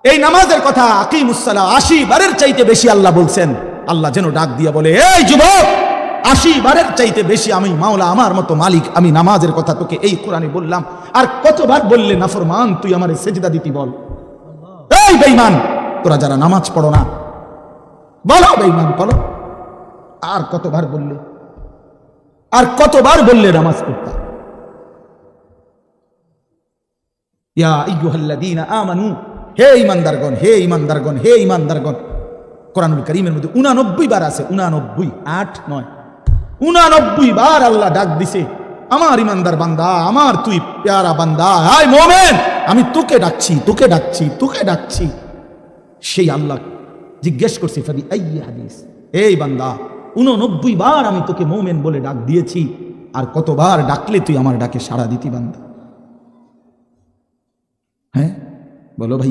এই নামাজের কথা আকিমুসসালাহ 80 বারের চাইতে বেশি আল্লাহ বলছেন। আল্লাহ যেন ডাক দিয়া বলে, এই যুবক, 80 বারের চাইতে বেশি আমি মাওলা, আমার মতো মালিক, আমি নামাজের কথা তোকে এই কোরআনে বললাম। আর কতবার বললে নাফরমান তুই আমারে সেজদা দিতি বল? এই বেঈমান, তোরা যারা নামাজ পড়ো না, বলো বেঈমান বলো, আর কতবার বললে, আর কতবার বললে নামাজ পড়তা? ইয়া আইয়ুহাল্লাযীনা আমানু, হে ঈমানদারগণ, হে ঈমানদারগণ, হে ঈমানদারগণ। কোরআনুল কারীমের মধ্যে 89 বার আছে, 89, 8, 9, 89 বার আল্লাহ ডাক দিছে, আমার ঈমানদার বান্দা, আমার তুই প্যারা বান্দা, হায় মুমিন, আমি তোকে ডাকছি, তোকে ডাকছি, তোকে ডাকছি। সেই আল্লাহ জিজ্ঞেস করছে, ফাবি আইয়ি হাদিস, এই বান্দা 89 বার আমি তোকে মুমিন বলে ডাক দিয়েছি, আর কতবার ডাকলে তুই আমার ডাকে সাড়া দিতি বান্দা? হ্যাঁ বলো ভাইয়া।